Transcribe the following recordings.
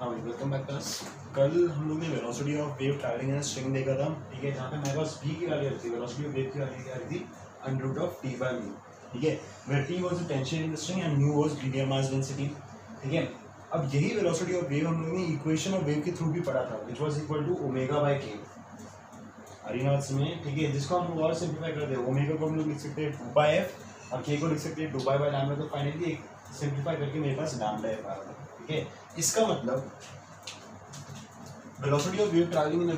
हाँ भाई, welcome back class. कल हम लोग ने velocity of wave travelling in string देखा था, ठीक है, जहाँ पे मेरे पास v की वैल्यू आ रही थी, वेलोसिटी ऑफ वेव की वैल्यू आ रही थी under root of t by mu, ठीक है, where t was the tension in the string and mu was linear mass density, ठीक है। अब यही वेलोसिटी ऑफ वेव हम लोग ने इक्वेशन ऑफ वेव के थ्रू भी पढ़ा था, which was equal to omega by k अरिनॉट्स में, ठीक है, जिसको हम लोग और सिंप्लीफाई करते हैं। ओमेगा को हम लोग लिख सकते हैं 2 बाय f और k को लिख सकते हैं 2 बाय लैम्डा। तो फाइनली एक सिंप्लीफाई करके मेरे पास लैम्डा f आ रहा है, ठीक है। इसका मतलब velocity of wave travelling in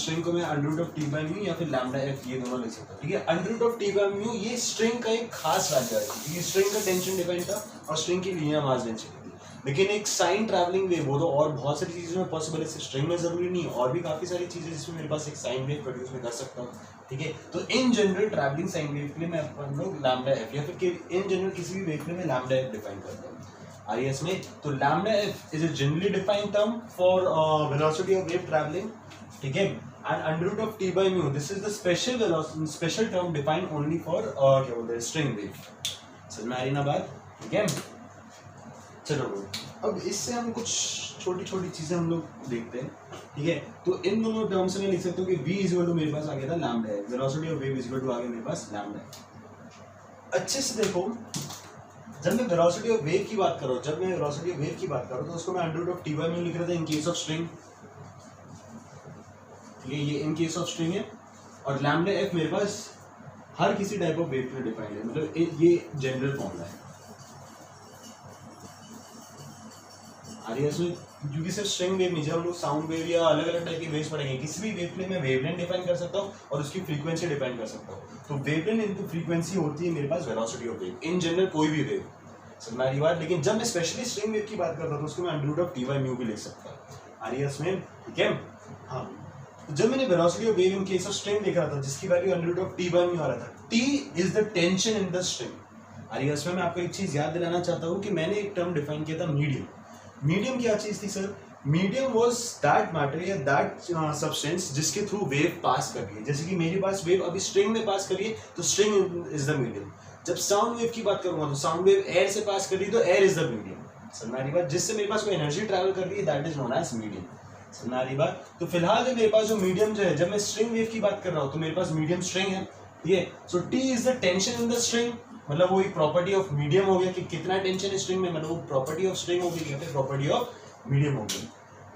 string को मैं under root of T by mu या फिर लैम्डा एफ ये दोनों लिख सकता हूँ, ठीक है। Under root of T by mu ये स्ट्रिंग का एक खास वैल्यू है, क्योंकि स्ट्रिंग का टेंशन डिपेंड था और स्ट्रिंग की लीनियर मास डेंसिटी थी। लेकिन एक साइन ट्रैवलिंग वेव वो तो और बहुत सारी चीज़ों में पॉसिबल है, स्ट्रिंग में जरूरी नहीं, और भी काफ़ी सारी चीज़ें जिसमें मेरे पास एक साइन वेव प्रोड्यूस में कर सकता हूँ, ठीक है। तो in general travelling sine wave के लिए मैं अपन लोग लैम्डा एफ या फिर इन जनरल किसी भी वेव के लिए मैं लैम्डा एफ डिफाइन करता हूँ आरईएस में। तो lambda F is a generally defined term for velocity of wave travelling, ठीक है। And under root of T by mu this is the special term defined only for क्या बोलते हैं string wave. समझ में आ रही ना बात, ठीक है। चलो अब इससे हम कुछ छोटी छोटी चीजें हम लोग देखते हैं, ठीक है। तो इन दोनों टर्म से मैं लिख सकता हूँ कि v इक्वल टू मेरे पास आ गया था lambda F, velocity of wave equal to आ गया मेरे पास लैम्डा एफ। अच्छे से देखो, जब मैं वेलोसिटी ऑफ वेव की बात करूँ तो उसको मैं under root of T by mu लिख रहा था इन केस ऑफ स्ट्रिंग, ठीक है, ये इन केस ऑफ स्ट्रिंग है। और लैम्डा एफ मेरे पास हर किसी टाइप ऑफ वेव के लिए डिफाइंड है, मतलब ये जनरल फॉर्मूला है आरईएस में। क्योंकि सिर्फ स्ट्रिंग वेव नहीं, जब हम लोग साउंड वेव या अलग अलग टाइप की वेव्स पढ़ेंगे, किसी भी वेव के लिए मैं वेवलेंथ डिफाइन कर सकता हूँ और उसकी फ्रीक्वेंसी डिफाइन कर सकता हूँ। तो वेवलेंथ इनटू फ्रीक्वेंसी होती है मेरे पास velocity of wave in general, कोई भी वेव, समझ रही बात। लेकिन जब मैं स्पेशली स्ट्रिंग वेव की बात करता हूँ तो उसको मैं under root of T by mu भी लिख सकता हूँ आरईएस में, ठीक है। हाँ, तो जब मैंने velocity of wave in case of string देख रहा था जिसकी value under root of T by mu आ रहा था, T is the tension in the string आरईएस में। मैं आपको एक चीज याद दिलाना चाहता हूँ कि मैंने एक टर्म डिफाइन किया था मीडियम। मीडियम क्या चीज थी sir? Medium was that matter या दैट सब्सटेंस जिसके थ्रू वेव पास कर रही है। जैसे कि मेरे पास वेव अभी स्ट्रिंग में पास कर रही है तो स्ट्रिंग इज द मीडियम। जब साउंड वेव की बात करूंगा तो साउंड वेव एयर से पास कर रही है तो एयर इज द मीडियम। समझ रही बात? जिससे मेरे पास कोई एनर्जी ट्रैवल कर रही है that is known as medium. समझ रही बात? तो फिलहाल जो मेरे पास जो मीडियम जो है, जब मैं स्ट्रिंग वेव की बात कर रहा हूँ तो मेरे पास मीडियम स्ट्रिंग है, ठीक है। So T is the tension in the string, मतलब वो एक प्रॉपर्टी ऑफ मीडियम हो गया कि कितना टेंशन है स्ट्रिंग में, मतलब वो प्रॉपर्टी ऑफ स्ट्रिंग हो गई या फिर प्रॉपर्टी ऑफ मीडियम हो गई।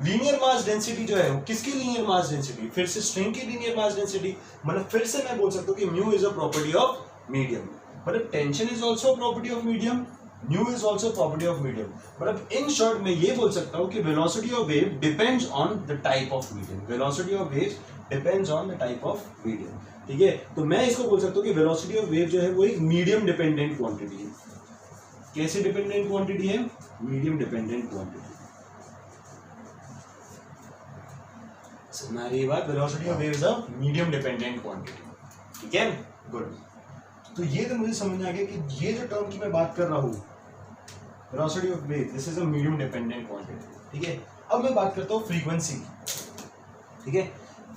लीनियर मास डेंसिटी जो है वो किसकी लीनियर मास डेंसिटी? फिर से स्ट्रिंग की लीनियर मास डेंसिटी। मतलब फिर से मैं बोल सकता हूँ कि mu is a property of medium, मतलब tension is also property of medium, mu is also property of medium. मतलब इन शॉर्ट मैं ये बोल सकता हूँ कि velocity of wave depends on the type of medium. Velocity of wave depends on the type of medium, ठीक है। तो मैं इसको बोल सकता हूँ कि वेलोसिटी ऑफ वेव जो है वो एक मीडियम डिपेंडेंट क्वांटिटी है। कैसे डिपेंडेंट क्वांटिटी है? Medium dependent quantity. हमारी बात, velocity of wave is a medium dependent quantity, ठीक है, गुड। तो ये तो मुझे समझ में आ गया कि ये जो टर्म की मैं बात कर रहा हूँ velocity of wave, this is a medium dependent quantity, ठीक है। अब मैं बात करता हूँ फ्रीक्वेंसी, ठीक है।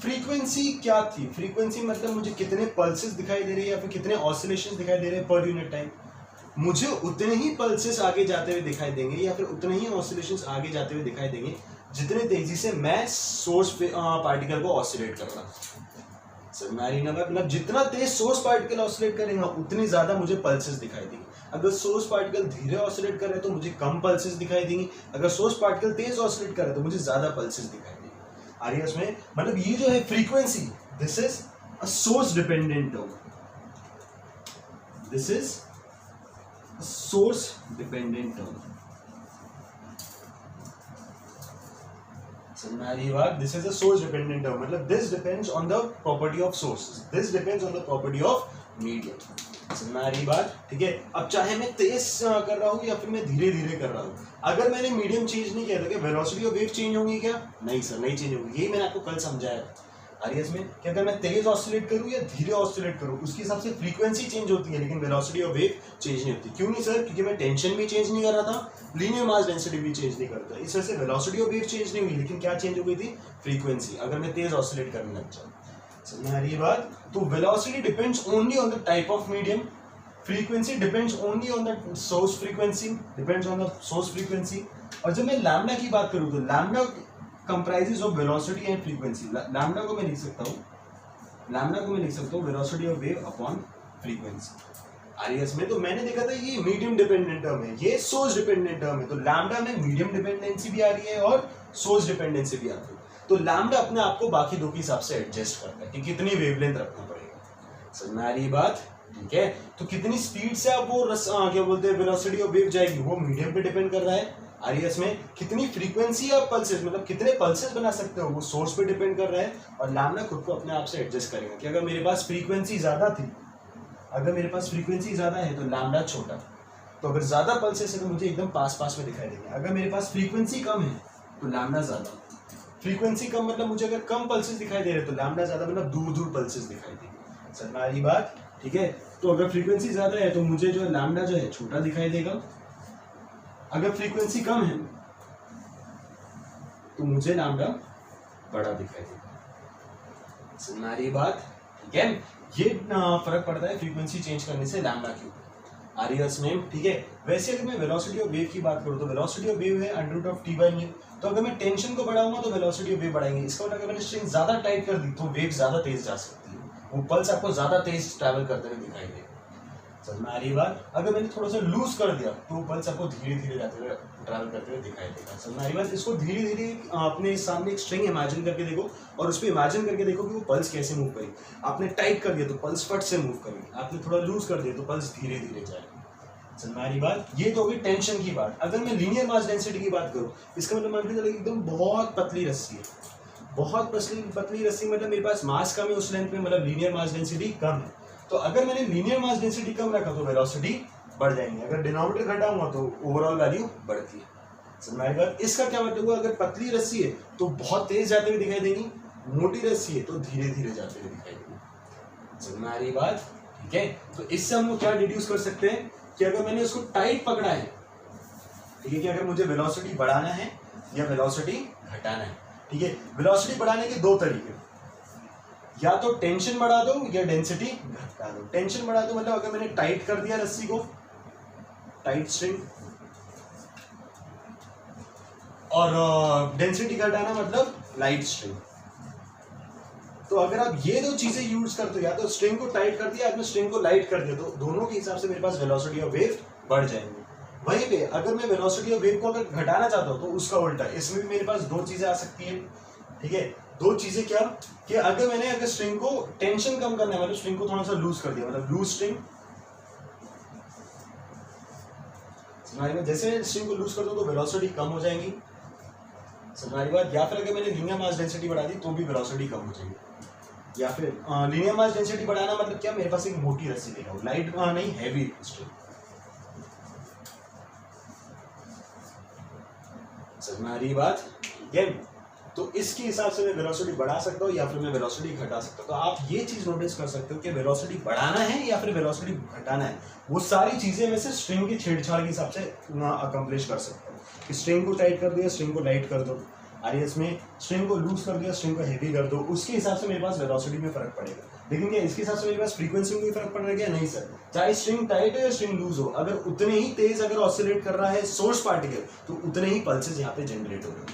फ्रीक्वेंसी क्या थी? फ्रीक्वेंसी मतलब मुझे कितने पल्सेस दिखाई दे रहे हैं या फिर कितने ऑसिलेशंस दिखाई दे रहे हैं पर यूनिट टाइम। मुझे उतने ही पल्सेस आगे जाते हुए दिखाई देंगे या फिर उतने ही ऑसिलेशंस आगे जाते हुए दिखाई देंगे जितने तेजी से मैं सोर्स पार्टिकल को ऑसिलेट कर रहा हूँ। सर मैरी ना, मतलब जितना तेज सोर्स पार्टिकल ऑसिलेट करेगा उतनी ज्यादा मुझे पल्सेस दिखाई देंगे। अगर सोर्स पार्टिकल धीरे ऑसिलेट कर रहे तो मुझे कम पल्सेस दिखाई देंगे, अगर सोर्स पार्टिकल तेज ऑसिलेट कर रहे तो मुझे ज्यादा पल्सेस दिखाई देंगे। आरईएस में मतलब ये जो है frequency, this is a source dependent term, this is source dependent term. This is a source dependent term, मतलब this depends on the property of source, this depends on the property of medium. समझ में आ रही बात, ठीक है। अब चाहे मैं तेज कर रहा हूँ या फिर मैं धीरे धीरे कर रहा हूँ, अगर मैंने मीडियम चेंज नहीं किया तो क्या वेलोसिटी ऑफ वेव चेंज होगी क्या? नहीं सर, नहीं चेंज होगी। यही मैंने आपको कल समझाया आरईएस में कि अगर मैं तेज ऑसिलेट करूँ या धीरे ऑसिलेट करूँ उसके हिसाब से फ्रीक्वेंसी चेंज होती है, लेकिन वेलोसिटी ऑफ वेव चेंज नहीं होती। क्यों नहीं सर? क्योंकि मैं टेंशन भी चेंज नहीं कर रहा था, लीनियर मास डेंसिटी भी चेंज नहीं करता, इस वजह से वेलोसिटी ऑफ वेव चेंज नहीं हुई, लेकिन क्या चेंज हो गई थी? फ्रीक्वेंसी। अगर मैं तेज ऑसिलेट करने लग जाऊँ, समझ में आ रही है बात? तो velocity depends only on the type of medium, frequency depends only on the source frequency, और जब मैं लैम्डा की बात करूं तो lambda comprises of velocity and frequency. Lambda को मैं लिख सकता हूं velocity of wave upon frequency RS में। तो मैंने देखा था ये मीडियम डिपेंडेंट टर्म है, ये सोर्स डिपेंडेंट टर्म है। तो लैम्डा में मीडियम डिपेंडेंसी भी आ रही है और सोर्स डिपेंडेंसी भी आती है। तो लैम्डा अपने आप को बाकी दो के हिसाब से एडजस्ट करता है कि कितनी वेवलेंथ रखना पड़ेगा। समझ में आ रही बात? ठीक है, तो कितनी स्पीड से आप वो क्या बोलते हैं वेलोसिटी ऑफ वेव जाएगी, वो मीडियम पे डिपेंड कर रहा है। आरएस में कितनी फ्रीक्वेंसी आप पल्सेस मतलब कितने पल्सेस बना सकते हो, वो सोर्स पे डिपेंड कर रहा है। और लैम्डा खुद को अपने आप से एडजस्ट करेगा कि अगर मेरे पास फ्रीक्वेंसी ज्यादा है तो लैम्डा छोटा, तो अगर ज्यादा पल्सेस है तो मुझे एकदम पास में दिखाई देंगे। अगर मेरे पास फ्रीक्वेंसी कम है तो लैम्डा ज्यादा। फ्रीक्वेंसी कम मतलब मुझे अगर कम पल्सेस दिखाई दे रहे तो लैम्डा ज्यादा मतलब दूर पल्सेस दिखाई देंगे। समझ में आ रही बात? ठीक है, तो अगर फ्रीक्वेंसी ज्यादा है तो मुझे जो है लैम्डा जो है छोटा दिखाई देगा। अगर फ्रीक्वेंसी कम है तो मुझे लैम्डा बड़ा दिखाई देगा। समझ में आ रही बात? ठीक है, ये फर्क पड़ता है फ्रीक्वेंसी चेंज करने से लैम्डा के ऊपर आरएस में। ठीक है, वैसे अगर मैं वेलोसिटी ऑफ वेव की बात करूं तो वेलोसिटी ऑफ वेव है √T/μ। तो अगर मैं टेंशन को बढ़ाऊंगा तो वेलोसिटी ऑफ वेव बढ़ाएंगे। इसका मतलब अगर मैंने स्ट्रिंग ज्यादा टाइट कर दी तो वेव ज्यादा तेज जा सकती है, वो पल्स आपको ज्यादा तेज ट्रैवल करते हुए दिखाई देगा। समझ में आ रही बात? अगर मैंने थोड़ा सा लूज कर दिया तो पल्स आपको धीरे जाते हुए ट्रैवल करते हुए दिखाई देगा। समझ में आ रही बात? इसको धीरे अपने सामने एक स्ट्रिंग इमेजिन करके देखो और उस पर इमेजिन करके देखो कि वो पल्स कैसे मूव करेगी। आपने टाइट कर दिया तो पल्स फट से मूव करेगी, आपने थोड़ा लूज कर दिया तो पल्स धीरे जाएगी। समझ में आ रही बात? ये तो होगी टेंशन की बात। अगर मैं लीनियर मास डेंसिटी की बात करूँ, इसका मतलब मान के चलो एकदम बहुत पतली रस्सी है, बहुत पतली रस्सी मतलब मेरे पास मास कम है उस लेंथ में, मतलब लीनियर मास डेंसिटी कम है। तो अगर मैंने लीनियर मास डेंसिटी कम रखा तो वेलोसिटी बढ़ जाएंगे, अगर डिनोमिनेटर घटाऊंगा तो ओवरऑल वैल्यू बढ़ती है। समझ में आ रही बात? इसका क्या मतलब हुआ, अगर पतली रस्सी है तो बहुत तेज जाते हुए दिखाई देगी, मोटी रस्सी है तो धीरे जाते हुए दिखाई देगी। समझ में आ रही बात? ठीक है, तो इससे हम लोग क्या डिड्यूस कर सकते हैं कि अगर मैंने उसको टाइट पकड़ा है, ठीक है, कि अगर मुझे वेलोसिटी बढ़ाना है या वेलोसिटी घटाना है। ठीक है, वेलोसिटी बढ़ाने के दो तरीके, या तो टेंशन बढ़ा दो या डेंसिटी घटा दो। टेंशन बढ़ा दो मतलब अगर मैंने टाइट कर दिया रस्सी को, टाइट स्ट्रिंग, और डेंसिटी घटाना मतलब लाइट स्ट्रिंग। तो अगर आप ये दो चीजें यूज करते हो, या तो स्ट्रिंग को टाइट कर दिया, आपने स्ट्रिंग को लाइट कर दिया, तो दोनों के हिसाब से मेरे पास वेलोसिटी ऑफ वेव बढ़ जाएंगे। वहीं पे अगर मैं वेलोसिटी ऑफ वेव को अगर घटाना चाहता हूं तो उसका उल्टा, इसमें भी मेरे पास दो चीजें आ सकती है। ठीक है, दो चीजें क्या कि अगर स्ट्रिंग को टेंशन कम करना है, मतलब स्ट्रिंग को थोड़ा सा लूज कर दिया, मतलब लूज स्ट्रिंग, जैसे स्ट्रिंग को लूज कर दो तो वेलोसिटी कम हो जाएगी। समझ बात? या फिर अगर मैंने लीनियर मास डेंसिटी बढ़ा दी तो भी वेलोसिटी कम हो जाएगी। या फिर लीनियर मास डेंसिटी बढ़ाना मतलब क्या, मेरे पास एक मोटी रस्सी लेगा, लाइट नहीं हैवी स्ट्रिंग। समझ में आ रही बात? ठीक है, तो इसके हिसाब से मैं वेलोसिटी बढ़ा सकता हूँ या फिर मैं वेलोसिटी घटा सकता हूँ। तो आप ये चीज नोटिस कर सकते हो कि वेलोसिटी बढ़ाना है या फिर वेलोसिटी घटाना है, वो सारी चीजें मैं से स्ट्रिंग की छेड़छाड़ के हिसाब से अकम्प्लिश कर सकता हूँ। कि स्ट्रिंग को टाइट कर दिया, स्ट्रिंग को लाइट कर दो, आरएस में स्ट्रिंग को लूज कर दिया, स्ट्रिंग को हेवी कर दो, उसके हिसाब से मेरे पास वेलोसिटी में फर्क पड़ेगा। लेकिन क्या इसके हिसाब से मेरे पास फ्रीक्वेंसी में भी फर्क पड़ रहा है क्या? नहीं सर, चाहे स्ट्रिंग टाइट हो या स्ट्रिंग लूज हो, अगर उतने ही तेज अगर ऑसिलेट कर रहा है सोर्स पार्टिकल तो उतने ही पल्सेस यहाँ पे जनरेट हो रहे हैं।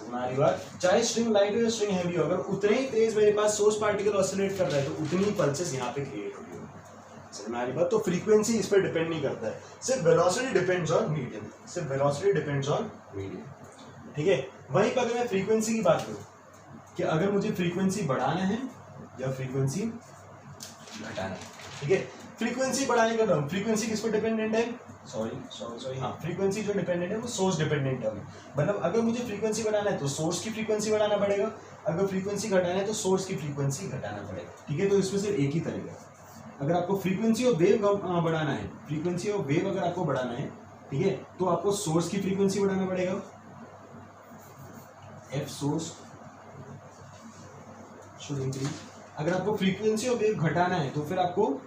हमारी बात, चाहे स्ट्रिंग लाइट हो या स्ट्रिंग हैवी हो, अगर उतने ही तेज मेरे पास सोर्स पार्टिकल ऑसिलेट कर रहा है तो उतनी ही पल्सेस यहाँ पे क्रिएट हो रही है। हमारी बात, तो फ्रीक्वेंसी इस पर डिपेंड नहीं करता है, सिर्फ वेलोसिटी डिपेंड्स ऑन मीडियम, सिर्फ वेलोसिटी डिपेंड्स ऑन मीडियम। ठीक है, वहीं पर अगर मैं फ्रीक्वेंसी की बात करूँ कि अगर मुझे फ्रीक्वेंसी बढ़ाना है या फ्रीक्वेंसी घटाना है, ठीक है, फ्रीक्वेंसी बढ़ाने का टर्म, फ्रीक्वेंसी किस पर डिपेंडेंट है? सॉरी हाँ, फ्रीक्वेंसी जो डिपेंडेंट है वो सोर्स डिपेंडेंट टर्म है। मतलब अगर मुझे फ्रीक्वेंसी बढ़ाना है तो सोर्स की फ्रीक्वेंसी बढ़ाना पड़ेगा, अगर फ्रीक्वेंसी घटाना है तो सोर्स की फ्रीक्वेंसी घटाना पड़ेगा। ठीक है, तो इसमें सिर्फ एक ही तरीका है, अगर आपको फ्रीक्वेंसी ऑफ वेव बढ़ाना है, फ्रीक्वेंसी ऑफ वेव अगर आपको बढ़ाना है, ठीक है, तो आपको सोर्स की फ्रीक्वेंसी बढ़ाना पड़ेगा, एफ सोर्स शुड इंक्रीज। अगर आपको फ्रीक्वेंसी ऑफ वेव घटाना है तो फिर आपको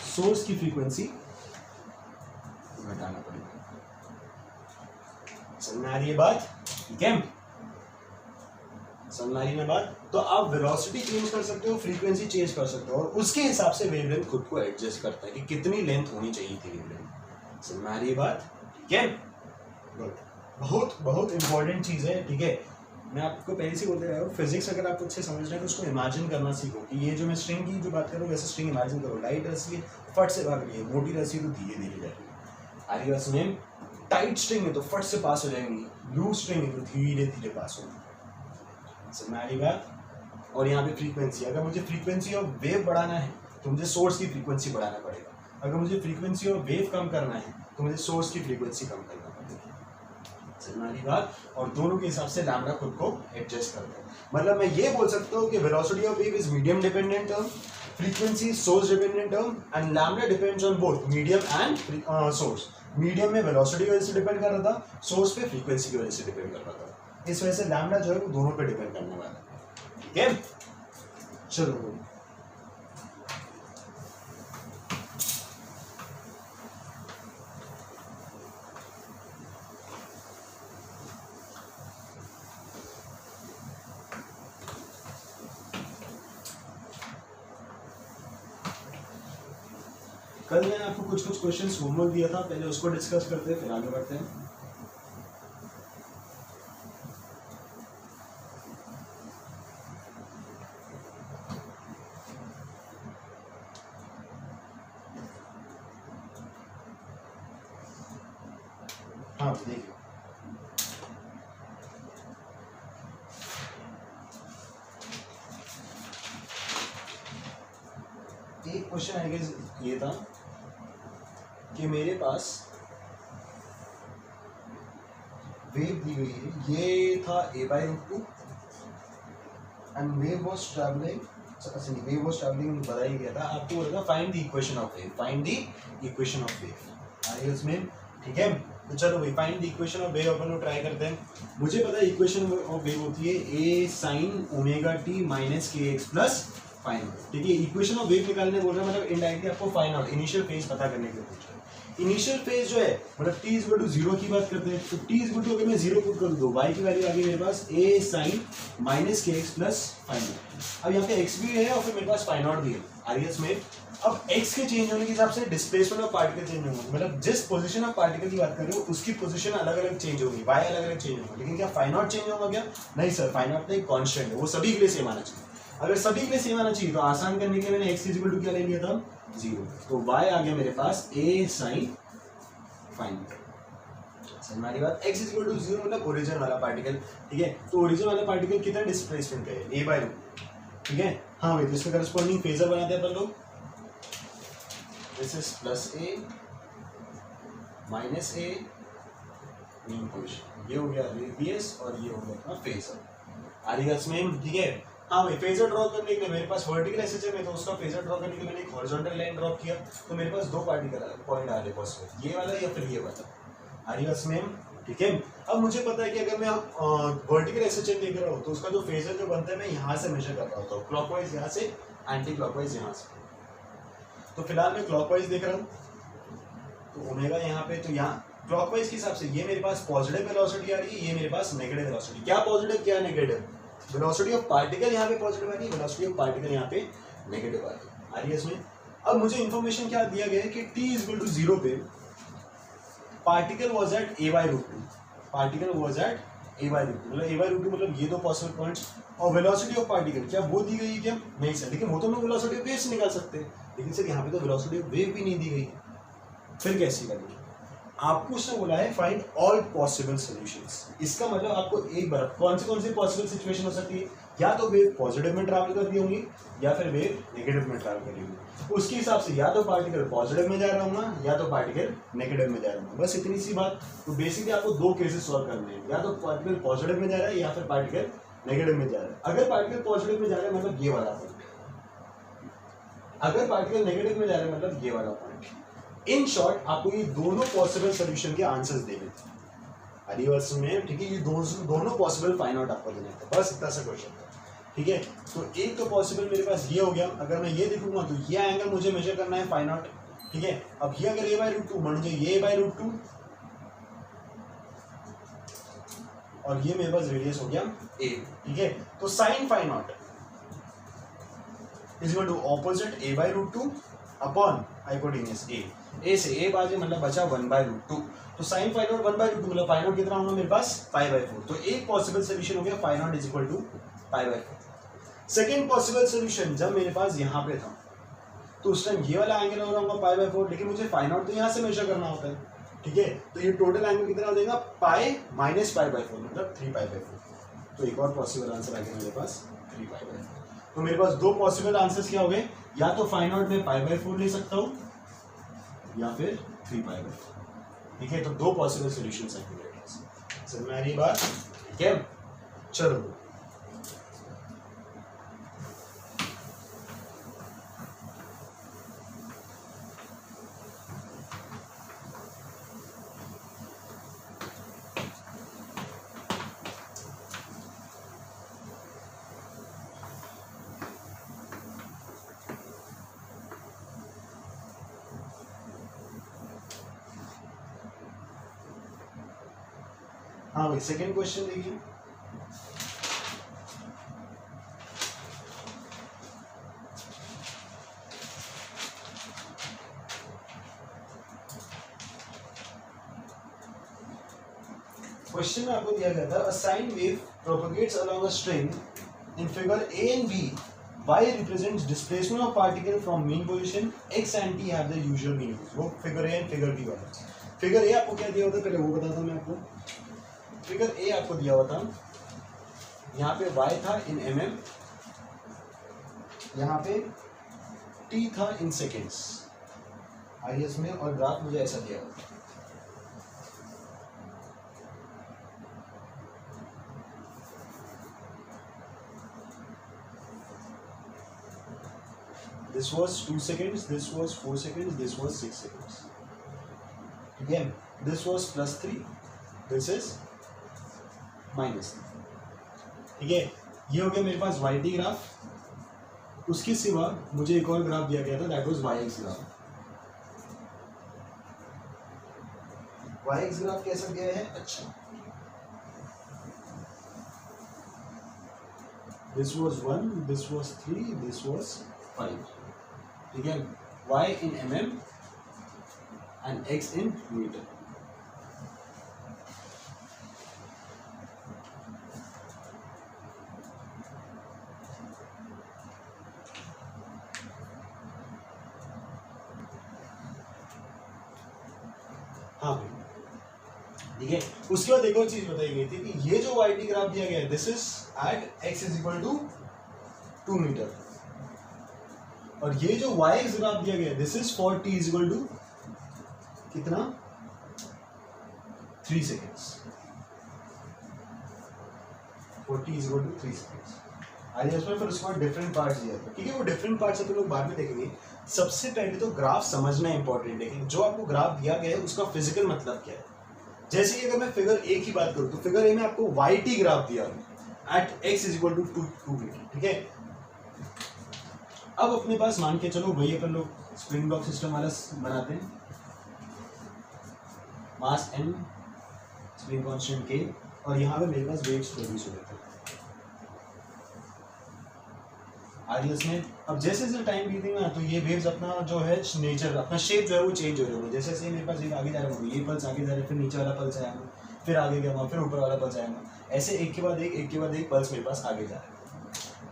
सोर्स की फ्रीक्वेंसी घटाना पड़ेगा। समझ में आ रही है बात? ठीक है, समझ में आ रही है बात? तो आप वेलोसिटी चेंज कर सकते हो, फ्रीक्वेंसी चेंज कर सकते हो, और उसके हिसाब से वेवलेंथ खुद को एडजस्ट करता है कि कितनी लेंथ होनी चाहिए थी वेवलेंथ। समझ में आ रही है बात? ठीक है, बहुत इंपॉर्टेंट चीज़ है, ठीक है। मैं आपको पहले से बोलते रहा हूँ, फिजिक्स अगर आपको अच्छे समझना है तो उसको इमेजिन करना सीखो कि ये जो मैं स्ट्रिंग की जो बात कर रहा हूँ वैसे स्ट्रिंग इमेजिन करो। टाइट रस्सी है फट से भाग रही है, मोटी रस्सी तो धीरे धीरे जा रही है। आगे बस में टाइट स्ट्रिंग है तो फट से पास हो जाएंगी, लूज स्ट्रिंग है तो धीरे धीरे पास होगी। समझ आई बात। और यहाँ पे फ्रीक्वेंसी, अगर मुझे फ्रीक्वेंसी ऑफ वेव बढ़ाना है तो मुझे सोर्स की फ्रीक्वेंसी बढ़ाना पड़ेगा। अगर मुझे फ्रीक्वेंसी ऑफ वेव कम करना है तो मुझे सोर्स की फ्रीक्वेंसी कम करना पड़ेगी। समझ बात। और दोनों के हिसाब से लैम्डा खुद को एडजस्ट करता है। मतलब मैं ये बोल सकता हूँ कि velocity of wave is medium dependent term, frequency source dependent term, and lambda depends on both medium and source. Medium में वेलोसिटी की वजह से डिपेंड कर रहा था, सोर्स पे फ्रीक्वेंसी की वजह से डिपेंड कर रहा था। इस वजह से लैम्डा जो है वो दोनों पे डिपेंड करने वाला है। ठीक है, चलो कल मैंने आपको कुछ क्वेश्चंस होमवर्क दिया था, पहले उसको डिस्कस करते हैं फिर आगे बढ़ते हैं। हाँ देखिए, एक क्वेश्चन आई गेस ये था कि मेरे पास वेव दी गई है, ये था a/√2 and wave was travelling, wave was travelling बताया गया था आपको, बोला find the equation of wave, find the equation of wave आई इसमें। ठीक है, तो चलो भाई find the equation of wave अपन लोग ट्राई करते हैं। मुझे पता है इक्वेशन ऑफ वेव होती है a sin ωt - kx plus fine out. ठीक है, इक्वेशन ऑफ वेव निकालने बोल रहा है, मतलब इनडायरेक्टली आपको फाइन आउट इनिशियल फेज पता करने के लिए पूछ रहा है। इनिशियल फेज जो है मतलब t = 0 की बात करते हैं, तो t = अगर मैं 0 पुट कर दूं, y की वैल्यू आ गई मेरे पास a sin -kx plus fine out. अब यहाँ पे x भी है और फिर मेरे पास फाइन आउट भी है आरएस में। अब x के चेंज होने के हिसाब से डिस्प्लेसमेंट ऑफ पार्टिकल चेंज होगा, मतलब जिस पोजीशन ऑफ पार्टिकल की बात कर रहे हो उसकी पोजीशन अलग अलग चेंज होगी, y अलग अलग चेंज होगा। लेकिन क्या फाइन आउट चेंज होगा क्या? नहीं सर, फाइन आउट एक कांस्टेंट है, वो सभी के लिए सेम आना चाहिए। अगर सभी के लिए सेम आना चाहिए तो आसान करने के लिए मैंने x = क्या ले लिया था 0, तो y आ गया मेरे पास a sin फाइन आउट। हमारी बात x = 0 मतलब ओरिजिन वाला पार्टिकल। ठीक है, तो ओरिजिन वाला पार्टिकल कितना डिस्प्लेसमेंट का है a/√2। ठीक है, हाँ भाई, तो इसका करस्पॉन्डिंग फेजर बनाते हैं अपन लोग। This is +a -a mean position, ये हो गया रेडियस और ये हो गया फेजर आरएस में। ठीक है, हाँ भाई, फेजर ड्रॉ करने के लिए मेरे पास वर्टिकल एसएचएम है, तो उसका फेजर ड्रॉ करने के लिए मैंने एक हॉरिजॉन्टल लाइन ड्रॉ किया, तो मेरे पास दो पार्टिकल पॉइंट आ रहे पॉसिबल, ये वाला या फिर ये वाला आरएस में। ठीक है, अब मुझे पता है कि अगर मैं वर्टिकल एसएचएम देख रहा हूँ तो उसका जो फेजर जो बनता है मैं यहाँ से मेजर कर रहा हूँ, क्लॉकवाइज यहाँ से, एंटी क्लॉकवाइज यहाँ से। तो फिलहाल मैं क्लॉकवाइज देख रहा हूँ, तो ओमेगा यहाँ पे, तो यहाँ क्लॉकवाइज के हिसाब से ये मेरे पास पॉजिटिव वेलोसिटी आ रही है, ये मेरे पास नेगेटिव वेलोसिटी। क्या पॉजिटिव क्या नेगेटिव? वेलोसिटी ऑफ पार्टिकल यहाँ पे पॉजिटिव आ रही है, वेलोसिटी ऑफ पार्टिकल यहाँ पे नेगेटिव आ रही है इसमें। अब मुझे इंफॉर्मेशन क्या दिया गया है कि t = 0 पे particle was at a/√2, particle was at a/√2, मतलब a/√2 मतलब ये दो पॉसिबल पॉइंट्स। और वेलोसिटी ऑफ पार्टिकल क्या वो दी गई है क्या? नहीं सर, लेकिन वो तो हम वेलोसिटी ऑफ वेव से निकाल सकते हैं, लेकिन सर यहाँ पे तो वेलोसिटी ऑफ वेव भी नहीं दी गई, फिर कैसी लगेगी? आपको उसने बोला है फाइंड ऑल पॉसिबल सॉल्यूशंस। इसका मतलब आपको एक बार कौन सी पॉसिबल सिचुएशन हो सकती है, या तो वेव पॉजिटिव में ट्रैवल कर रही होंगी या फिर वेव नेगेटिव में ट्रैवल कर रही होंगी। उसके हिसाब से या तो पार्टिकल पॉजिटिव में जा रहा होगा या तो पार्टिकल नेगेटिव में जा रहा होगा, बस इतनी सी बात। तो बेसिकली आपको दो केसेस सॉल्व करने हैं, या तो पार्टिकल पॉजिटिव में जा रहा है या फिर पार्टिकल नेगेटिव में जा रहा है। अगर पार्टिकल पॉजिटिव में जा रहा है मतलब ये वाला पॉइंट, अगर पार्टिकल नेगेटिव में जा रहा है मतलब ये वाला पॉइंट। इन शॉर्ट आपको ये दोनों पॉसिबल सॉल्यूशन के आंसर्स देने आदिवासी में। ठीक है, ये दोनों पॉसिबल फाइंड आउट आपको देने थे, बस इतना सा क्वेश्चन था। ठीक है, तो एक तो पॉसिबल मेरे पास ये हो गया, अगर मैं ये देखूंगा तो ये एंगल मुझे मेजर करना है फाइंड आउट। ठीक है, अब ये अगर a/√2 मान लीजिए ये a/√2 और ये मेरे पास रेडियस हो गया a। ठीक है, तो sine find out is equal to opposite a/√2 upon hypotenuse a। A से ए बाजे मतलब बचा 1/√2। तो साइन फाई नॉट 1/√2 मतलब फाई नॉट कितना होगा मेरे पास π/4। तो एक पॉसिबल सोल्यूशन हो गया phi naught is equal to π/4। Second possible solution जब मेरे पास यहाँ पे था तो उस टाइम ये वाला एंगल हो रहा होगा π/4, लेकिन मुझे फाई नॉट तो यहाँ से मेजर करना होता है, ठीक है। तो ये टोटल एंगल कितना हो जाएगा पाई माइनस π/4 मतलब 3π/4। तो एक और पॉसिबल आंसर आ गया मेरे पास 3π/4। तो मेरे पास दो पॉसिबल आंसर्स क्या हो गए, या तो फाई नॉट में π/4 ले सकता हूँ या फिर 3π/4, ठीक है। तो दो पॉसिबल सॉल्यूशंस हैं मेरे पास। समझ में आ रही बात, ठीक है। चलो हाँ भाई सेकेंड क्वेश्चन देखिए। क्वेश्चन में आपको दिया गया था a sine wave propagates along a string in figure A and B, y represents displacement of particle from mean position, x and t have the usual meaning। वो figure A and figure B वाला। Figure A आपको क्या दिया होता है पहले वो बताता हूँ मैं आपको। फिगर ए आपको दिया हुआ था, यहाँ पे y था इन mm, यहाँ पे t था इन सेकेंड्स IS में, और ग्राफ मुझे ऐसा दिया हुआ था। This was 2 seconds, this was 4 seconds, this was 6 seconds. Again, this was +3, this is -3। ठीक है, ये हो गया मेरे पास YT ग्राफ। उसके सिवा मुझे एक और ग्राफ दिया गया था, that was YX graph. YX graph कैसा गया है, अच्छा this was 1, this was 3, this was 5, ठीक है। y in mm and x in metre. हाँ भाई ठीक है। उसके बाद एक और चीज बताई गई थी कि ये जो YT ग्राफ दिया गया है this is at x is equal to 2 metre, और ये जो YX ग्राफ दिया गया है this is for t is equal to कितना 3 seconds, for t is equal to 3 seconds. आइए इसमें फिर उसके बाद डिफरेंट पार्ट्स दिया था, ठीक है। वो डिफरेंट पार्ट्स अपन लोग बाद में देखेंगे। सबसे पहले तो ग्राफ समझना इंपॉर्टेंट है कि जो आपको ग्राफ दिया गया है उसका फिजिकल मतलब क्या है। जैसे कि अगर मैं फिगर ए की बात करूं तो फिगर ए में आपको YT ग्राफ दिया है at x is equal to 2 metre, ठीक है। अब अपने पास मान के चलो वही अपन लोग स्प्रिंग ब्लॉक सिस्टम वाला बनाते हैं, मास m, स्प्रिंग कांस्टेंट k, और यहाँ पे मेरे पास वेव्स प्रोड्यूस हो रहे थे आरडीएस में। अब जैसे जैसे टाइम बीतेगा तो ये वेव्स अपना जो है नेचर, अपना शेप जो है वो चेंज हो रहा है। जैसे जैसे मेरे पास एक आगे जा रहा है, ये पल्स आगे जा रहा है, फिर नीचे वाला पल्स आएगा, फिर आगे गया फिर ऊपर वाला पल्स आएगा, ऐसे एक के बाद एक पल्स मेरे पास आगे जा रहा है,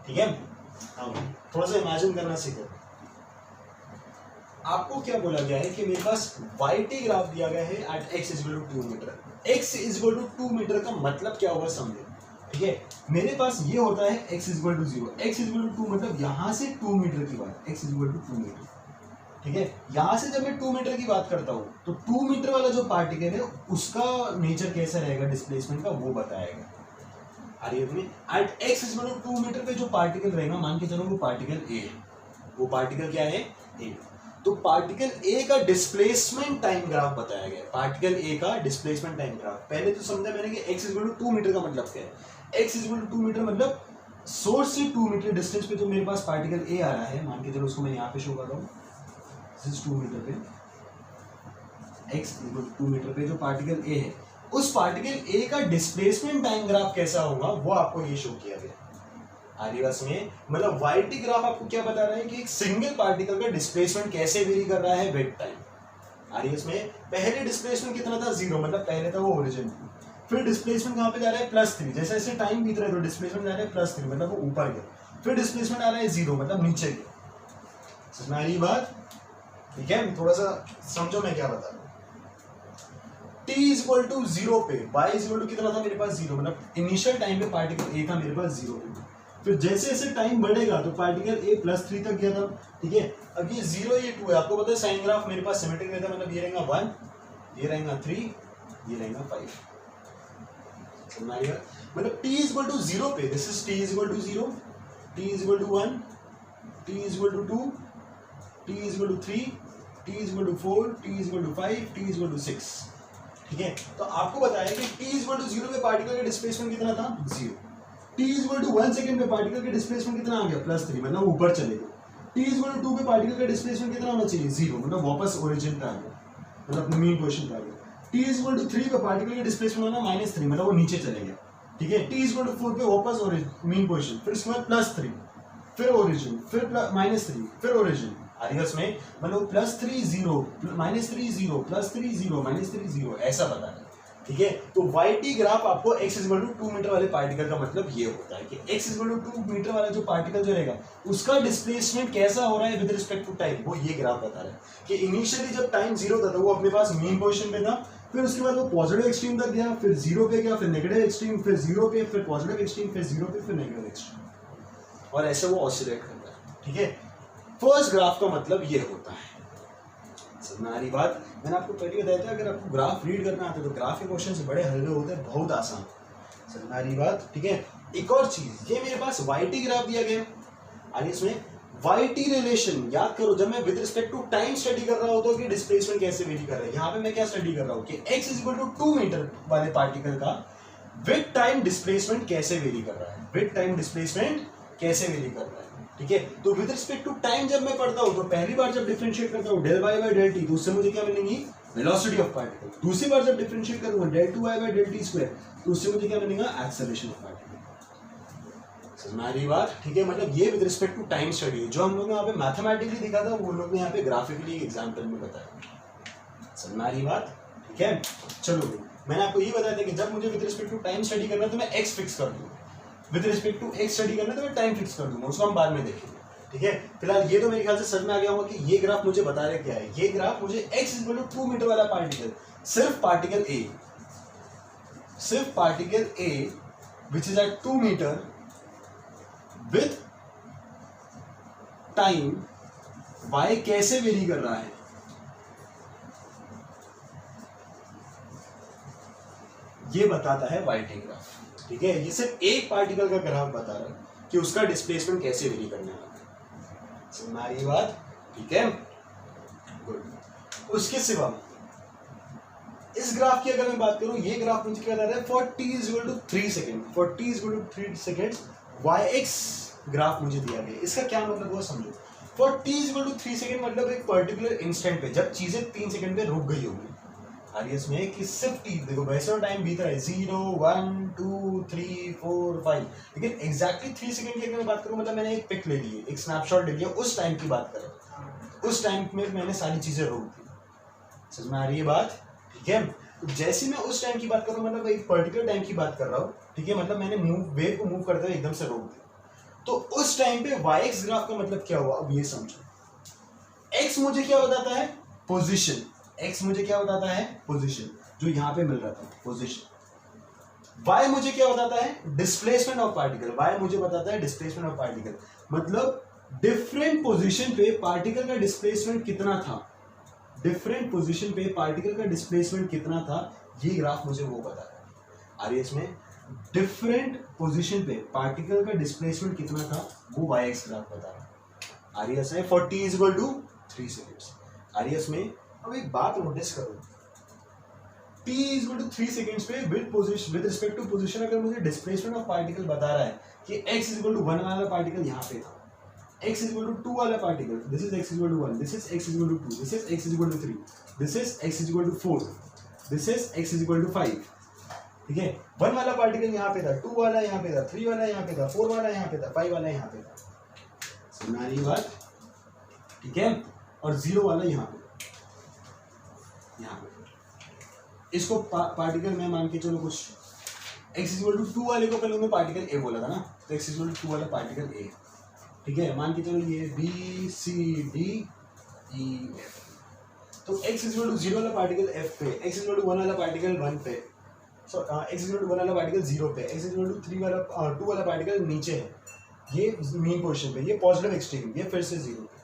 ठीक है। हाँ थोड़ा सा इमेजिन करना सीखो। आपको क्या बोला गया है कि मेरे पास YT ग्राफ दिया गया है at x is equal to 2 metre. x is equal to 2 metre का मतलब क्या होगा समझे, ठीक है। मेरे पास ये होता है x is equal to 0, x is equal to 2 मतलब यहाँ से 2 मीटर की बात, x is equal to 2 metre, ठीक है। यहाँ से जब मैं 2 मीटर की बात करता हूँ तो 2 मीटर वाला जो पार्टिकल है उसका नेचर कैसा रहेगा डिस्प्लेसमेंट का वो बताएगा। At x is equal to 2 metre पे जो पार्टिकल रहेगा मान के चलो वो पार्टिकल A है, वो पार्टिकल क्या है A। तो पार्टिकल A का डिस्प्लेसमेंट टाइम ग्राफ बताया गया, पार्टिकल A का डिस्प्लेसमेंट टाइम ग्राफ। पहले तो समझा मैंने कि x is equal to 2 metre का मतलब क्या है। x is equal to 2 metre मतलब सोर्स से 2 मीटर डिस्टेंस पे जो मेरे पास पार्टिकल A आ रहा है, मान के चलो उसको मैं यहाँ पे शो कर रहा हूँ, 2 मीटर पे x is equal to 2 metre पे जो पार्टिकल A है उस पार्टिकल A का डिस्प्लेसमेंट टाइम ग्राफ कैसा होगा वो आपको ये शो किया गया आरिवास में। मतलब YT ग्राफ आपको क्या बता रहा है कि एक सिंगल पार्टिकल का डिस्प्लेसमेंट कैसे वेरी कर रहा है विद टाइम, आरईएस में पहले डिस्प्लेसमेंट कितना था 0, मतलब पहले था वो ओरिजिन, फिर डिस्प्लेसमेंट कहाँ पे जा रहा है +3, जैसे जैसे टाइम बीत रहा है तो डिस्प्लेसमेंट जा रहा है +3 मतलब वो ऊपर गया, फिर डिस्प्लेसमेंट आ रहा है 0 मतलब नीचे गया। समझ रही बात? ठीक है, थोड़ा सा समझो मैं क्या बता रहा हूँ। t = 0 पे y = कितना था मेरे पास 0, मतलब इनिशियल टाइम पे पार्टिकल a था मेरे पास 0 पे, फिर जैसे जैसे टाइम बढ़ेगा तो पार्टिकल a +3 तक गया था। ठीक है, अब ये 0 ये 2 है, आपको पता है साइन ग्राफ मेरे पास सिमेट्रिक रहता है, मतलब ये रहेगा 1, ये रहेगा 3, ये रहेगा 5। मतलब t = 0 पे this is t = 0, t = 1, t = 2, t = 3, t = 4, t = 5, t = 6। ठीक है, तो आपको बताया कि t = 0 पे पार्टिकल का डिस्प्लेसमेंट कितना था 0, t = 1 सेकंड पे पार्टिकल का डिस्प्लेसमेंट कितना आ गया +3 मतलब ऊपर चले गए, t = 2 पे पार्टिकल का डिस्प्लेसमेंट कितना होना चाहिए 0 मतलब वापस ओरिजिन पे आ गया, मतलब अपने मेन पोजीशन पे आ गया, t = 3 पे पार्टिकल का डिस्प्लेसमेंट होना -3 मतलब वो नीचे चले गया। ठीक है, t = 4 पे वापस ओरिजिन मेन पोजीशन, फिर इसके बाद +3, फिर ओरिजिन, फिर -3, फिर ओरिजिन। आरईएस में मतलब +3 0 -3 0 +3 0 -3 0 ऐसा बता है। ठीक है, तो YT ग्राफ आपको x = 2 मीटर वाले पार्टिकल का मतलब ये होता है कि x = 2 मीटर वाला जो पार्टिकल जो रहेगा उसका डिस्प्लेसमेंट कैसा हो रहा है विद रिस्पेक्ट टू टाइम, वो ये ग्राफ बता रहा है कि इनिशियली जब टाइम 0 था तो वो अपने पास मेन पोजीशन पे था, फिर उसके बाद वो पॉजिटिव एक्सट्रीम तक गया, फिर 0 पे गया, फिर नेगेटिव एक्सट्रीम, फिर 0 पे, फिर पॉजिटिव एक्सट्रीम, फिर 0 पे, फिर नेगेटिव एक्सट्रीम, और ऐसे वो ऑसिलेट करता है। ठीक है, फर्स्ट ग्राफ का मतलब ये होता है। समझ आ रही बात? मैंने आपको पहले बताया था अगर आपको ग्राफ रीड करना आता है तो ग्राफ के क्वेश्चन बड़े हल्के होते हैं, बहुत आसान। समझ आ रही बात? ठीक है, एक और चीज, ये मेरे पास YT ग्राफ दिया गया, आगे इसमें YT रिलेशन याद करो, जब मैं with respect to time study कर रहा होता हूँ कि डिस्प्लेसमेंट कैसे वेरी कर रहा है, यहाँ पे मैं क्या स्टडी कर रहा हूँ कि x = 2 मीटर वाले पार्टिकल का विद टाइम डिस्प्लेसमेंट कैसे वेरी कर रहा है, विद टाइम डिस्प्लेसमेंट कैसे वेरी कर रहा है। ठीक है, तो विद रिस्पेक्ट टू टाइम जब मैं पढ़ता हूं तो पहली बार जब डिफरेंशिएट करता हूं del y by del t तो उससे मुझे क्या मिलेंगी वेलोसिटी ऑफ पार्टिकल, दूसरी बार जब डिफरेंशिएट करूंगा del 2y by del t square तो उससे मुझे क्या मिलेगा एक्सेलरेशन ऑफ पार्टिकल। समझ आ रही बात? ठीक है, मतलब ये with respect to time study है, जो हम लोग ने यहाँ पे मैथमेटिकली दिखा था वो लोग ने यहाँ पे ग्राफिकली एग्जाम्पल में बताया। समझ आ रही बात? ठीक है, चलो मैंने आपको ये बताया था कि जब मुझे with respect to time study करना है तो मैं x फिक्स कर दूंगा, with respect to x study करना है तो मैं टाइम फिक्स कर दूंगा, उसको हम बाद में देखेंगे। ठीक है, फिलहाल ये तो मेरे ख्याल से समझ में आ गया होगा कि ये ग्राफ मुझे बता रहे क्या है। ये ग्राफ मुझे x = 2 मीटर वाला पार्टिकल, सिर्फ particle A which is at 2 metre with time y कैसे वेरी कर रहा है, ये बताता है YT ग्राफ। ठीक है, ये सिर्फ एक पार्टिकल का ग्राफ बता रहा है कि उसका डिस्प्लेसमेंट कैसे वेरी करने वाला है। समझ आ रही बात? ठीक है, गुड। उसके सिवा इस ग्राफ की अगर मैं बात करूं, ये ग्राफ मुझे क्या बता रहा है, for t = 3 second, for t = 3 second yx graph मुझे दिया गया। इसका क्या मतलब हुआ समझो, फॉर t = 3 सेकेंड मतलब एक पर्टिकुलर इंस्टेंट पे जब चीजें 3 सेकेंड पे रुक गई होगी आरईएस में कि सिर्फ टी, देखो वैसे टाइम बीत रहा है 0 1 2 3 4 5, लेकिन एग्जैक्टली 3 सेकंड की अगर मैं बात करूं मतलब मैंने एक पिक ले ली है, एक स्नैपशॉट ले लिया, उस टाइम की बात करें, उस टाइम में मैंने सारी चीजें रोक दी। समझ में आ रही है बात? ठीक है, तो जैसे मैं उस टाइम की बात करूं मतलब एक पर्टिकुलर टाइम की बात कर रहा हूं, ठीक है, मतलब मैंने वेव को मूव करते हुए एकदम से रोक दिया, तो उस टाइम पे yx ग्राफ का मतलब क्या हुआ, अब ये समझो। x मुझे क्या बताता है, पोजिशन, x मुझे क्या बताता है, पोजीशन, जो यहां पे मिल रहा था पोजीशन। y मुझे क्या बताता है, डिस्प्लेसमेंट ऑफ पार्टिकल, y मुझे बताता है डिस्प्लेसमेंट ऑफ पार्टिकल, मतलब डिफरेंट पोजीशन पे पार्टिकल का डिस्प्लेसमेंट कितना था, डिफरेंट पोजीशन पे पार्टिकल का डिस्प्लेसमेंट कितना था, ये ग्राफ मुझे वो बता रहा है। आरईएस में डिफरेंट पोजीशन पे पार्टिकल का डिस्प्लेसमेंट कितना था वो yx ग्राफ बता रहा है। आरईएस है फॉर t = 3 सेकेंड्स। आरईएस में अब एक बात नोटिस करो, t = 3 सेकेंड्स पे विद रिस्पेक्ट टू पोजीशन अगर मुझे डिस्प्लेसमेंट ऑफ पार्टिकल बता रहा है कि x = 1 वाला पार्टिकल यहाँ पे था, x = 2 वाला particle, this is x = 1, this is x = 2, this is x = 3, this is x = 4, this is x = 5। ठीक है, 1 वाला पार्टिकल यहाँ पे था, 2 वाला यहाँ पे था, 3 वाला यहाँ पे था, 4 वाला यहाँ पे था, 5 वाला यहाँ पे था। समझ आ रही बात? ठीक है, और 0 वाला यहाँ पे। यहाँ पे इसको पार्टिकल में मान के चलो कुछ x=2 वाले को पहले पार्टिकल ए बोला था ना, तो x=2 वाला पार्टिकल ए, ठीक है। मान के चलो ये B C D E F, तो x=0 वाला पार्टिकल एफ पे, x=1 वाला पार्टिकल 1 पे, x=1 वाला पार्टिकल 0 पे, x=3 वाला 2 वाला पार्टिकल नीचे है, ये मेन पोजीशन पे, ये पॉजिटिव एक्सट्रीम, ये फिर से 0 पे।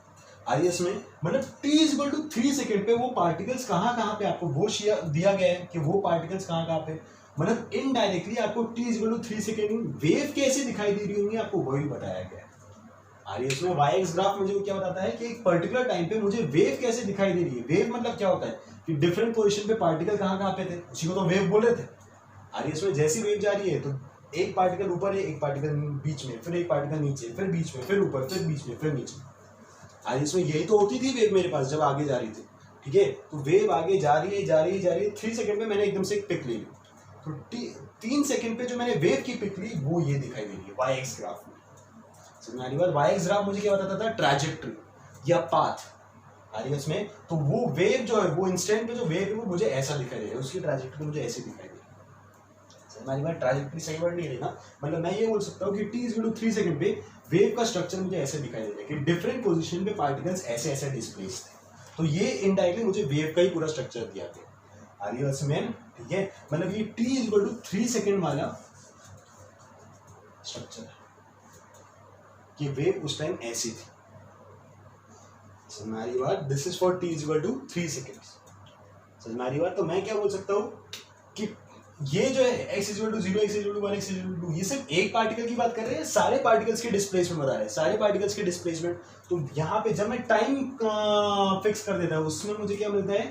आरएस में मतलब t=3 सेकेंड पे वो पार्टिकल्स कहाँ पे आपको वो दिया गया है कि वो पार्टिकल्स कहाँ पे, मतलब इनडायरेक्टली आपको t=3 सेकेंड वेव कैसे दिखाई दे रही होंगी आपको वही बताया गया है। आरएस में वाई एक्स ग्राफ मुझे क्या बताता है कि एक पर्टिकुलर टाइम पे मुझे वेव कैसे दिखाई दे रही है। वेव मतलब क्या होता है कि डिफरेंट पोजीशन पे पार्टिकल कहाँ पे थे, उसी को तो वेव बोल रहे थे। आरएस में जैसी वेव जा रही है तो एक पार्टिकल ऊपर है, एक पार्टिकल बीच में, फिर एक पार्टिकल नीचे, फिर बीच में, फिर ऊपर, फिर बीच में, फिर नीचे। आरएस में यही तो होती थी वेव मेरे पास जब आगे जा रही थी, ठीक है। तो वेव आगे जा रही है 3 सेकंड में मैंने एकदम से एक पिक ले ली, तो 3 सेकंड पे जो मैंने वेव की पिक ली वो ये दिखाई दे रही है वाई एक्स ग्राफ में। समझ बात, वाई एक्स ग्राफ मुझे क्या बताता था, ट्रैजेक्टरी या पाथ। आरएस में तो वो वेव जो है वो इंस्टेंट पे जो वेव है वो मुझे ऐसा दिखाई दे रहा है, उसकी ट्रैजेक्टरी मुझे ऐसे दिखाई दे रही है। हमारी बात ट्रैजेक्टरी सही वर्ड नहीं है ना, मतलब मैं ये बोल सकता हूँ कि t=3 सेकंड पे वेव का स्ट्रक्चर मुझे ऐसे दिखाई दे रहा है कि डिफरेंट पोजीशन पे पार्टिकल्स ऐसे ऐसे डिस्प्लेस थे, तो ये इनडायरेक्टली मुझे वेव का ही पूरा स्ट्रक्चर दिया गया आरएस में, ठीक है। मतलब ये t=3 सेकंड वाला स्ट्रक्चर है कि वेव उस टाइम ऐसी थी। हमारी बात this is for t=3 seconds. हमारी बात, तो मैं क्या बोल सकता हूँ कि ये जो है x=0, x=1, x=2, ये सिर्फ एक पार्टिकल की बात कर रहे हैं, सारे पार्टिकल्स के डिस्प्लेसमेंट बता रहे हैं, सारे पार्टिकल्स के डिस्प्लेसमेंट। तो यहाँ पे जब मैं टाइम फिक्स कर देता हूँ उसमें मुझे क्या मिलता है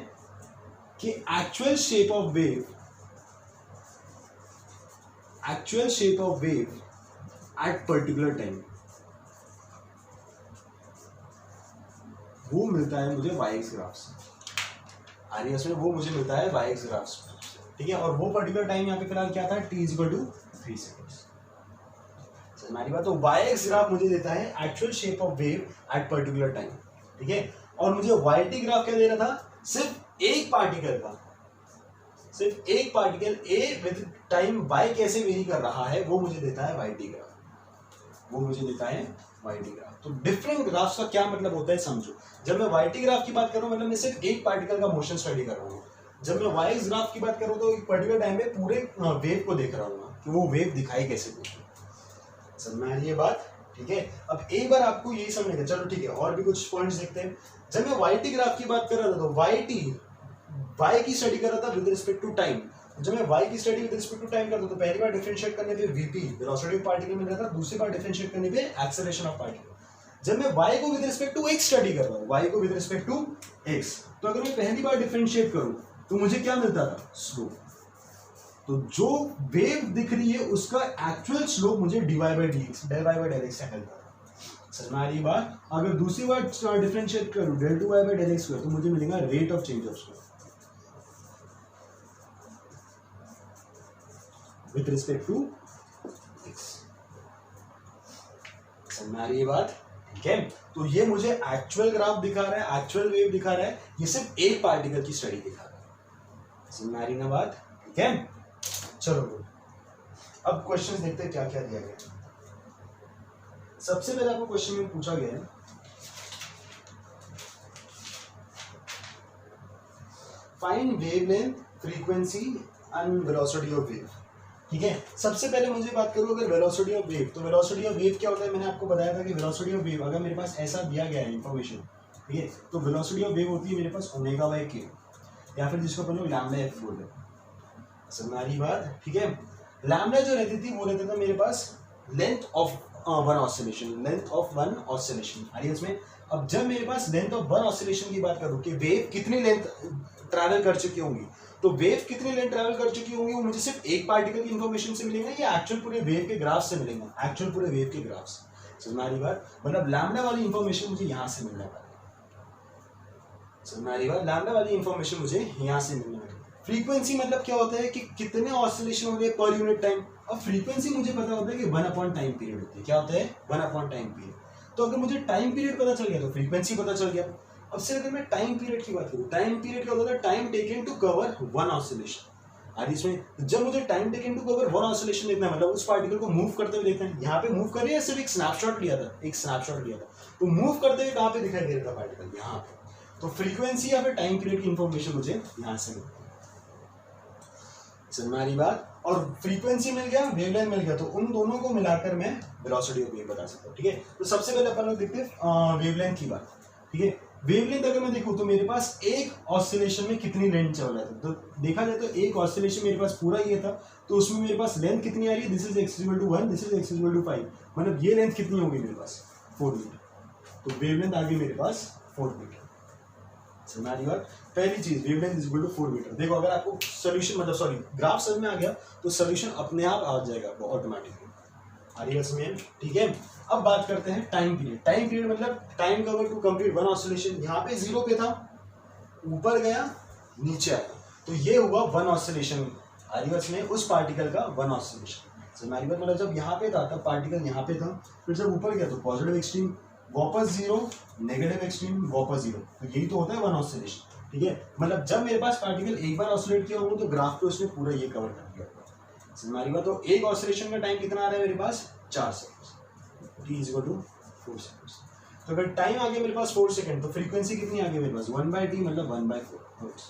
कि actual shape of wave at particular time वो मिलता है मुझे वाई एक्स ग्राफ से। आरएस में वो मुझे मिलता है वाई एक्स ग्राफ से, ठीक है। और वो पर्टिकुलर टाइम यहाँ पे फिलहाल क्या था, t=3 सेकेंड्स। हमारी बात, तो वाई एक्स ग्राफ मुझे देता है actual shape of wave at particular time, ठीक है। और मुझे वाई टी ग्राफ क्या दे रहा था, सिर्फ एक पार्टिकल का, सिर्फ एक particle A with time Y कैसे वेरी कर रहा है वो मुझे देता है वाई टी ग्राफ, वो मुझे देता है वाई टी ग्राफ। तो डिफरेंट ग्राफ्स का क्या मतलब होता है समझो। जब मैं वाई टी ग्राफ की बात कर रहा हूँ मतलब मैं सिर्फ एक पार्टिकल का मोशन स्टडी कर रहा हूँ। जब मैं वाई एक्स ग्राफ की बात करूँ तो एक पर्टिकुलर टाइम पे पूरे वेव को देख रहा हूँ कि वो वेव दिखाई कैसे देती है। समझ में आ रही है बात, ठीक है। अब एक बार आपको यही समझने का, चलो ठीक है, और भी कुछ पॉइंट्स देखते हैं। जब मैं वाई टी ग्राफ की बात कर रहा था तो वाई की स्टडी कर रहा था विद रिस्पेक्ट टू टाइम। जब मैं वाई की study with respect to time करता तो पहली बार डिफरेंशिएट करने पे वीपी वेलोसिटी ऑफ पार्टिकल मिल रहा था, दूसरी बार डिफरेंशिएट करने पे एक्सेलरेशन ऑफ पार्टिकल। जब मैं y को with respect to x study कर रहा हूँ, y को विद रिस्पेक्ट टू x, तो अगर मैं पहली बार डिफरेंशिएट करूँ तो मुझे क्या मिलता था, स्लोप। तो जो वेव दिख रही है उसका एक्चुअल स्लोप मुझे dy/dx से मिलता था। समझ में आ रही बात। अगर दूसरी बार डिफरेंशिएट करूँ del2y/del x² तो मुझे मिलेगा rate of change of slope with respect to x। समझ में आ रही है बात, ठीक है। तो ये मुझे एक्चुअल ग्राफ दिखा रहा है, एक्चुअल वेव दिखा रहा है, ये सिर्फ एक पार्टिकल की स्टडी दिखा रहा है। समझ में आ रही ना बात, ठीक है। चलो अब क्वेश्चंस देखते हैं क्या क्या दिया गया। सबसे पहले आपको क्वेश्चन में पूछा गया है find wavelength, frequency and velocity of wave, ठीक है। सबसे पहले मुझे बात करूँ अगर वेलोसिटी ऑफ वेव, तो वेलोसिटी ऑफ वेव क्या होता है, मैंने आपको बताया था कि वेलोसिटी ऑफ वेव अगर मेरे पास ऐसा दिया गया है इंफॉर्मेशन, ठीक है, तो वेलोसिटी ऑफ वेव होती है मेरे पास ω/k या फिर जिसको अपन लोग λf बोलते हैं। समझ आ रही बात, ठीक है। लैम्डा जो रहती थी वो रहता था मेरे पास लेंथ ऑफ वन ऑसिलेशन, आ रही है इसमें। अब जब मेरे पास लेंथ ऑफ वन ऑसिलेशन की बात करूँ कि वेव कितनी लेंथ ट्रैवल कर चुकी होंगी, तो वेव कितनी लेंथ ट्रैवल कर चुकी होंगी वो मुझे सिर्फ एक पार्टिकल की इन्फॉर्मेशन से मिलेगा या एक्चुअल पूरे वेव के ग्राफ से मिलेगा, एक्चुअल पूरे वेव के ग्राफ से। समझ में आ रही बात, मतलब लैम्डा वाली इन्फॉर्मेशन मुझे यहाँ से मिलने वाली है। समझ में आ रही बात, लैम्डा वाली इन्फॉर्मेशन मुझे यहाँ से मिलने वाली है। फ्रीक्वेंसी मतलब क्या होता है कि कितने ऑसिलेशन हो रहे हैं पर यूनिट टाइम। अब फ्रीक्वेंसी मुझे पता होता है कि 1/टाइम पीरियड होती है, क्या होता है 1/टाइम पीरियड। तो अगर मुझे टाइम पीरियड पता चल गया तो फ्रीक्वेंसी पता चल गया। अब से अगर मैं टाइम पीरियड की बात करूँ, टाइम पीरियड क्या होता है, time taken to cover one oscillation. और इसमें जब मुझे time taken to cover one oscillation देखना है, मतलब उस पार्टिकल को मूव करते हुए देखना है, यहाँ पे मूव कर रही है, सिर्फ एक स्नैपशॉट लिया था, एक स्नैपशॉट लिया था, तो मूव करते हुए कहाँ पे दिखाई दे रहा था पार्टिकल, यहाँ पे। तो फ्रीक्वेंसी या फिर टाइम पीरियड की इंफॉर्मेशन मुझे यहाँ से मिलती है। हमारी बात, और फ्रीक्वेंसी मिल गया, वेवलेंथ मिल गया, तो उन दोनों को मिलाकर मैं वेलोसिटी ऑफ वेव बता सकता हूँ। ठीक है, तो सबसे पहले अपन लोग देखते हैं वेवलेंथ की बात। ठीक है, वेवलेंथ अगर मैं देखूँ तो मेरे पास एक ऑसिलेशन में कितनी लेंथ चल रहा था, तो देखा जाए तो एक ऑसिलेशन मेरे पास पूरा ये था, तो उसमें मेरे पास लेंथ कितनी आ रही है, this is x = 1, this is x = 5, मतलब ये लेंथ कितनी होगी मेरे पास, 4 मीटर। तो वेवलेंथ आ गई मेरे पास 4 मीटर। हमारी बात, पहली चीज wavelength is equal to 4 metre. देखो अगर आपको सोल्यूशन मतलब सॉरी ग्राफ समझ में आ गया तो सोल्यूशन अपने आप आ जाएगा आपको ऑटोमेटिकली। आ रही है समझ? ठीक है, अब बात करते हैं टाइम पीरियड। टाइम पीरियड मतलब time cover to complete one oscillation. यहाँ पे 0 पे था, ऊपर गया, नीचे आया, तो ये हुआ वन ऑसिलेशन। आ रही है इसमें उस पार्टिकल का वन ऑसिलेशन। हमारी बात मतलब जब यहाँ पे था तब पार्टिकल यहाँ पे था, फिर जब ऊपर गया तो पॉजिटिव एक्सट्रीम, वापस 0, नेगेटिव एक्सट्रीम, वापस 0, तो यही तो होता है वन ऑसिलेशन। ठीक है, मतलब जब मेरे पास पार्टिकल एक बार ऑसिलेट किया होगा तो ग्राफ पे उसने पूरा ये कवर कर दिया। हमारी बात, तो एक ऑसिलेशन का टाइम कितना आ रहा है मेरे पास, 4 सेकंड, t = 4 सेकंड्स। तो अगर टाइम आ गया मेरे पास 4 सेकंड, तो फ्रीक्वेंसी कितनी आ गई मेरे पास, 1/t मतलब 1/4 हर्ट्ज।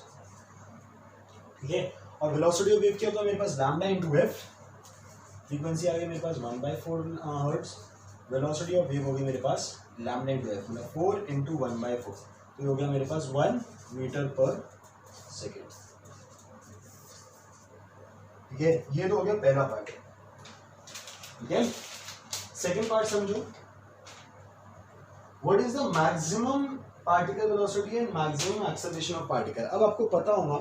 ठीक है, और वेलोसिटी ऑफ वेव क्या होता है मेरे पास, λ × f। फ्रीक्वेंसी आ गई मेरे पास 1/4 हर्ट्ज, वेलोसिटी ऑफ वेव हो गई मेरे पास λ × f मतलब 4 × 1/4, तो हो गया मेरे पास 1 मीटर पर सेकेंड। ठीक है, ये तो हो गया पहला पार्ट। ठीक है, सेकेंड पार्ट समझो, what is the maximum particle velocity and maximum acceleration of particle. अब आपको पता होगा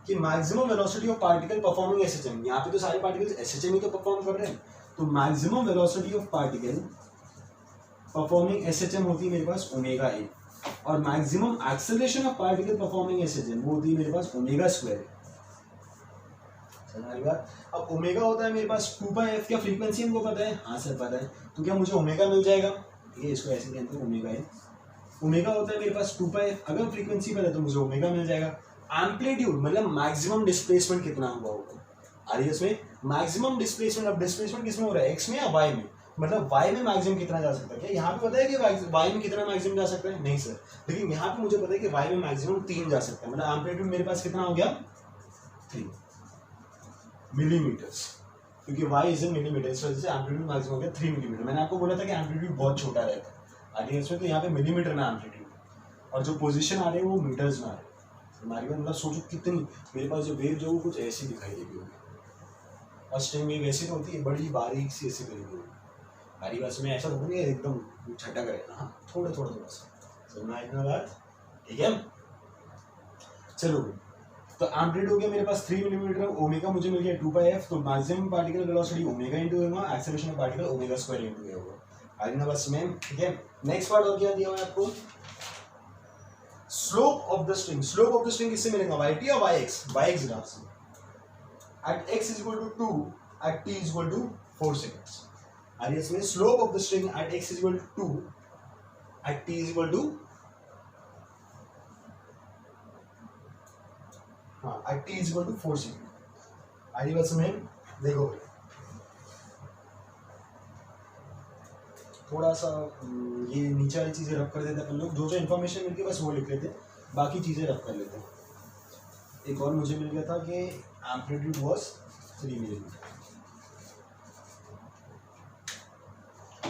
कि maximum velocity of particle performing SHM, यहाँ पे तो सारे पार्टिकल्स एसएचएम ही तो परफॉर्म कर रहे हैं, तो maximum velocity of particle performing SHM होती है मेरे पास ओमेगा ए, और maximum acceleration of particle performing SHM वो होती है मेरे पास ओमेगा²। हमारी बात, अब ओमेगा होता है मेरे पास 2πf। क्या फ्रीक्वेंसी हमको पता है? हाँ सर पता है, तो क्या मुझे ओमेगा मिल जाएगा? ठीक है, इसको ऐसे कहते हैं ओमेगा ए। ओमेगा होता है मेरे पास 2πf, अगर फ्रीक्वेंसी पता है तो मुझे ओमेगा मिल जाएगा। एम्पलीट्यूड मतलब मैक्सिमम डिस्प्लेसमेंट कितना हुआ होगा, आ रही है इसमें मैक्सिमम डिस्प्लेसमेंट। अब डिस्प्लेसमेंट किसमें हो रहा है, एक्स में या वाई में, मतलब वाई में मैक्सिमम कितना जा सकता है। क्या यहाँ पे पता है कि वाई में कितना मैक्सिमम जा सकता है? नहीं सर, लेकिन यहाँ पे मुझे पता है कि वाई में मैक्सिमम 3 जा सकता है, मतलब एम्पलीट्यूड मेरे पास कितना हो गया 3 मिलीमीटर्स, क्योंकि वाई इज इन मिलीमीटर, इस वजह से एम्पलीट्यूड मैक्सिमम हो गया 3 मिलीमीटर। मैंने आपको बोला था कि एम्पलीट्यूड बहुत छोटा रहता है, आगे इसमें तो यहाँ पे मिलीमीटर में एम्पलीट्यूड, और जो पोजीशन आ रही है वो मीटर्स में आ रही है। हमारी बात मतलब सोचो कितनी, मेरे पास जो वेव जो वो कुछ ऐसी दिखाई देगी होगी, और स्ट्रिंग वेव ऐसी तो होती है बड़ी बारीक सी ऐसी करी हुई, हमारी बात में ऐसा होगा नहीं एकदम छटा करेगा, हाँ थोड़ा थोड़ा थोड़ा सा समझना इतना बात। ठीक है, चलो तो एम्पलीट्यूड हो गया मेरे पास 3 मिलीमीटर, ओमेगा मुझे मिल गया 2πf, तो maximum particle velocity omega into होगा, एक्सेलरेशन ऑफ पार्टिकल ओमेगा² इनटू होगा। आई नो बस मैम। ठीक है, नेक्स्ट पार्ट और क्या दिया हुआ है आपको, slope of the string. Slope of the string किससे मिलेगा, yt या yx ग्राफ से। At x = 2, at t = 4 seconds. और इसमें slope of the string at x = 2, at t = हाँ एट t = 4 सेकंड। आई बस में देखो थोड़ा सा ये नीचे वाली चीज़ें रख कर देते हैं अपन लोग, जो जो इन्फॉर्मेशन मिलती है बस वो लिख लेते हैं, बाकी चीज़ें रख कर लेते हैं। एक और मुझे मिल गया था कि एम्पलीट्यूड वाज 3 मिलीमीटर।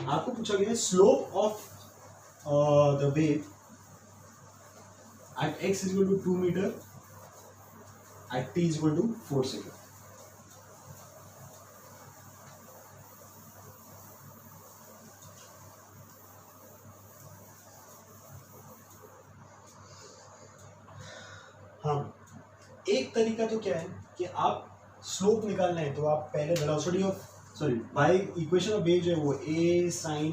आपको पूछा गया slope of the wave at x = 2 metre, at t = 4 second. हाँ, एक तरीका तो क्या है कि आप स्लोप निकालना है तो आप पहले velocity of by equation of wave जो है वो a sin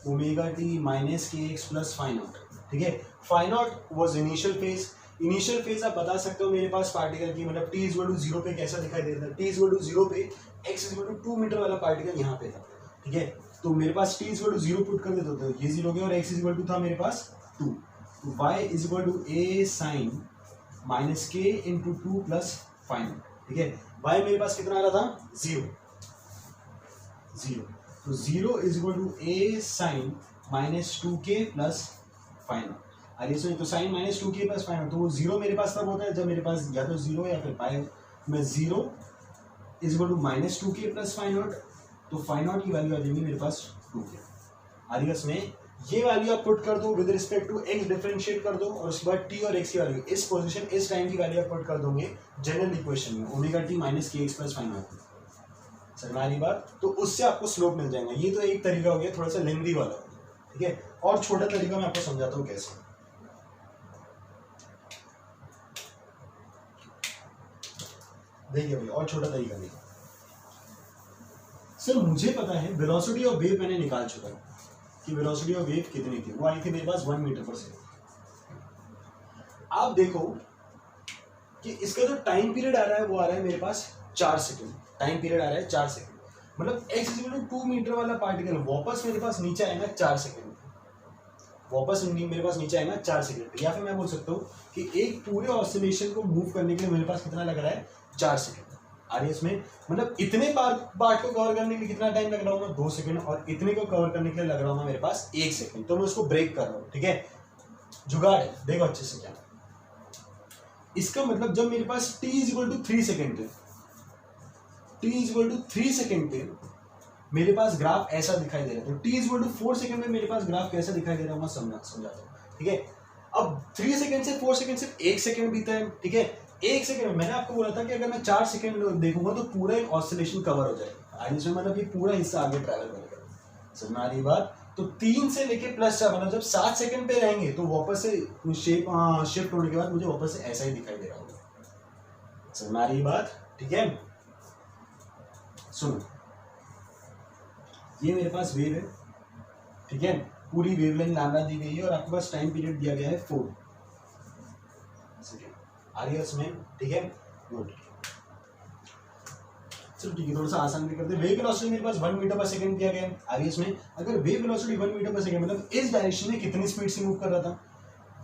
ωt - kx + φ0। ठीक है, φ0 was initial phase. Initial phase आप बता सकते हो मेरे पास पार्टिकल की, मतलब t = 0 पे कैसा दिखाई देता है। t = 0 पे x = 2 मीटर वाला पार्टिकल यहाँ पे था। ठीक है, तो मेरे पास t = 0 पुट कर देते तो ये 0 गया और x = था मेरे पास 2। तो y is equal to a sine minus के इंटू 2 प्लस फाइनल, ठीक है। y मेरे पास कितना आ रहा था, 0 0, तो 0 is equal to a sine minus 2k plus final. आगे सुनिए, तो sign minus 2k plus final, तो वो 0 मेरे पास तब होता है जब मेरे पास या तो 0 या फिर पाई। मैं 0 is equal to minus 2k plus five naught, तो फाइव नॉट की वैल्यू आ जाएगी मेरे पास 2k। आगे इसमें ये वैल्यू आप पुट कर दो with respect to x differentiate कर दो, और उसके बाद t और x की वैल्यू इस पोजीशन इस टाइम की वैल्यू आप पुट कर दोगे जनरल इक्वेशन में ओमेगा t माइनस के एक्स प्लस फाइव नॉट। समझ में आ रही बात, तो उससे आपको स्लोप मिल जाएगा। ये तो एक तरीका हो गया थोड़ा सा लेंथी वाला, ठीक है। और छोटा तरीका मैं आपको समझाता हूँ कैसे। देखिए भाई, और छोटा तरीका नहीं सर, मुझे पता है वेलोसिटी ऑफ वेव मैंने निकाल चुका है कि वेलोसिटी ऑफ वेव कितनी थी, वो आई थी मेरे पास 1 मीटर पर सेकंड। आप देखो कि इसका जो टाइम पीरियड आ रहा है वो आ रहा है मेरे पास 4 सेकंड, टाइम पीरियड आ रहा है 4 सेकंड। मतलब x इक्वल टू 2 मीटर वाला पार्टिकल वापस मेरे पास नीचे आएगा 4 सेकंड, वापस मेरे पास नीचे आएगा 4 सेकंड। या फिर मैं बोल सकता हूँ कि एक पूरे ऑसिलेशन को मूव करने के लिए मेरे पास कितना लग रहा है, 4 सेकंड। आ रही है इसमें, मतलब इतने पार्ट को कवर करने के लिए कितना टाइम लग रहा होगा, 2 सेकंड, और इतने को कवर करने के लिए लग रहा होगा मेरे पास 1 सेकंड। तो मैं उसको ब्रेक कर रहा हूँ, ठीक है। जुगाड़ है, देखो अच्छे से क्या। इसका मतलब जब मेरे पास t is equal to 3 second पे, t is equal to 3 second पे मेरे पास ग्राफ ऐसा दिखाई दे रहा है, तो t is equal to 4 second में मेरे पास ग्राफ कैसा दिखाई दे रहा है मैं समझाता हूँ, ठीक है। अब 3 सेकंड से 4 सेकंड सिर्फ 1 सेकंड बीता है, ठीक है। 1 सेकंड में मैंने आपको बोला था कि अगर मैं 4 सेकंड देखूंगा तो पूरा एक ऑसिलेशन कवर हो जाएगा। आज इसमें मतलब ये पूरा हिस्सा आगे ट्रैवल करेगा। समझ में आ रही बात, तो 3 से लेके प्लस 4 मतलब जब 7 सेकंड पे रहेंगे तो वापस से शिफ्ट होने के बाद मुझे वापस से ऐसा ही दिखाई दे रहा होगा। समझ में आ रही बात, ठीक है। सुनो, ये मेरे पास वेव है, ठीक है। पूरी वेवलेंथ लैम्डा दी गई है और आपके पास टाइम पीरियड दिया गया है 4 सेकंड। आ रही है उसमें, ठीक है। गुड, चलो ठीक है, थोड़ा सा आसान भी करते हैं। वेव वेलोसिटी मेरे पास 1 मीटर पर सेकंड दिया गया है। आ रही है इसमें, अगर वेव वेलोसिटी 1 मीटर पर सेकंड मतलब इस डायरेक्शन में कितनी स्पीड से मूव कर रहा था।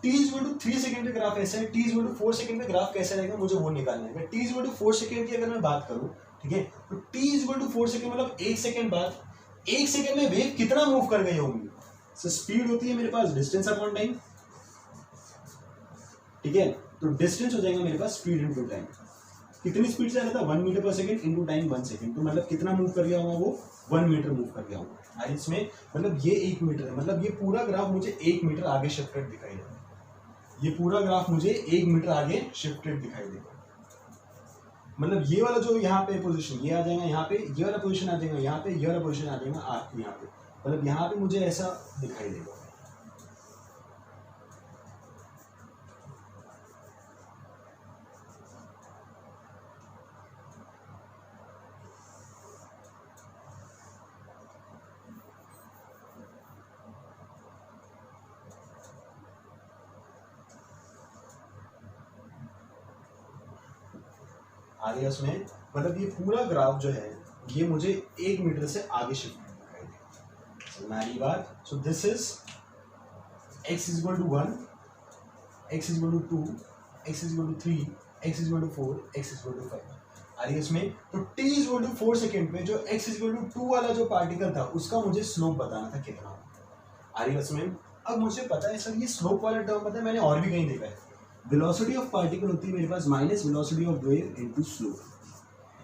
t is equal to 3 second पे ग्राफ ऐसा है, t is equal to 4 second पे ग्राफ कैसा रहेगा मुझे वो निकालना है। t is equal to 4 second की अगर मैं बात करूं, ठीक है, तो t is equal to 4 second मतलब 1 सेकंड बाद 1 सेकंड में वेव कितना मूव कर गई होंगी। सो स्पीड होती है मेरे पास डिस्टेंस अपॉन टाइम, ठीक है। तो डिस्टेंस हो जाएगा मेरे पास स्पीड इनटू टाइम। कितनी स्पीड से आ रहा था, 1 मीटर पर सेकंड इनटू टाइम 1 सेकंड, तो मतलब कितना मूव कर गया होगा वो 1 मीटर मूव कर गया होगा। और इसमें मतलब ये 1 मीटर है, मतलब ये पूरा ग्राफ मुझे 1 मीटर आगे शिफ्टेड दिखाई देगा। ये पूरा ग्राफ मुझे 1 मीटर आगे शिफ्टेड दिखाई देगा। मतलब ये वाला जो यहाँ पे पोजीशन ये आ जाएगा, यहाँ पे ये वाला पोजीशन आ जाएगा, यहाँ पे ये वाला पोजीशन आ जाएगा, यहाँ पे मतलब यहाँ पे मुझे ऐसा दिखाई देगा। आगे उसमें मतलब ये पूरा ग्राफ जो है ये मुझे 1 मीटर से आगे शिफ्ट दिखाई देगा। समझ बात। So this is x is equal to 1, x is equal to 2, x is equal to 3, x is equal to 4, x is equal to 5। आ रही है इसमें, तो t is equal to 4 second पे जो x इज इक्वल टू 2 वाला जो particle था उसका मुझे स्लोप बताना था कितना। आ रही है इसमें, अब मुझे पता है सर ये स्लोप वाला टर्म पता है, मैंने और भी कहीं देखा है। वेलोसिटी ऑफ पार्टिकल होती है मेरे पास minus velocity of wave into slope.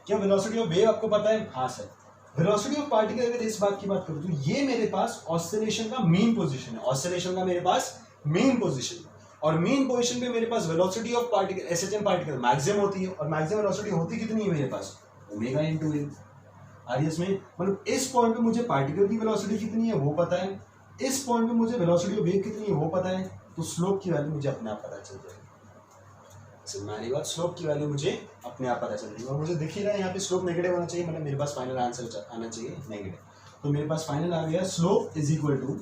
क्या वेलोसिटी ऑफ वेव आपको पता है? हाँ सर। वेलोसिटी ऑफ पार्टिकल अगर इस बात की बात करूं तो ये मेरे पास ऑसिलेशन का मीन पोजीशन है, ऑसिलेशन का मेरे पास मीन पोजीशन, और मीन पोजीशन पे मेरे पास velocity of particle SHM particle maximum होती है, और मैक्सिमम वेलोसिटी होती कितनी है मेरे पास, ओमेगा इनटू वेव। आ रही है इसमें, मतलब इस पॉइंट पे मुझे पार्टिकल की वेलोसिटी कितनी है वो पता है, इस पॉइंट पे मुझे वेलोसिटी ऑफ वेव कितनी है वो पता है, तो स्लोप की वैल्यू मुझे अपने आप पता चल जाएगी। हमारी बात, स्लोप की वैल्यू मुझे अपने आप पता चल रही है, और मुझे दिख ही रहा है यहाँ पे स्लोप नेगेटिव होना चाहिए, मतलब मेरे पास फाइनल आंसर आना चाहिए नेगेटिव। तो मेरे पास फाइनल आ गया slope is equal to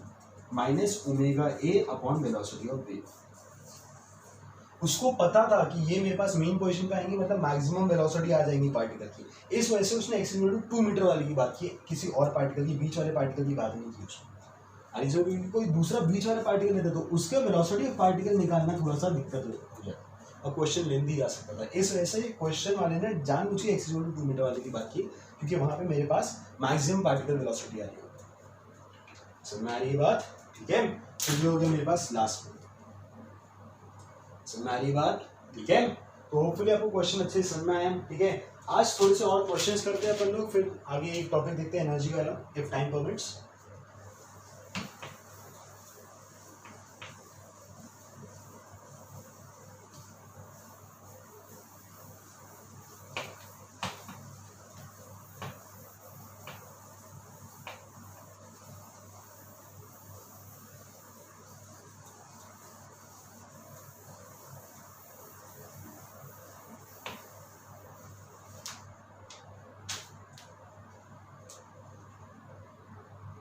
minus omega a upon velocity of wave. उसको पता था कि ये मेरे पास मेन पोजीशन पे आएंगे, मतलब मैक्सिमम वेलोसिटी आ जाएंगी पार्टिकल की, इस वजह से उसने एक्स इक्वल टू 2 मीटर वाली की बात की, किसी और पार्टिकल की, बीच वाले पार्टिकल की बात नहीं की उसने। अरे कोई दूसरा बीच वाला पार्टिकल लेते तो उसके वेलोसिटी ऑफ पार्टिकल निकालना थोड़ा सा दिक्कत हो जाए और क्वेश्चन लेंदी आ सकता था। इस वजह से क्वेश्चन वाले ने जानबूझ के x = 2 मीटर वाले की बात की, क्योंकि वहां पे मेरे पास मैक्सिमम पार्टिकल वेलोसिटी आ रही है। समझ में आ रही है बात? ठीक है, तो ये हो गया मेरे पास लास्ट में। समझ में आ रही बात? ठीक है, तो होपफुली आपको क्वेश्चन अच्छे से समझ में आया। ठीक है, आज थोड़े से और क्वेश्चंस करते हैं अपन लोग, फिर आगे एक टॉपिक देखते हैं एनर्जी वाला, इफ टाइम परमिट्स।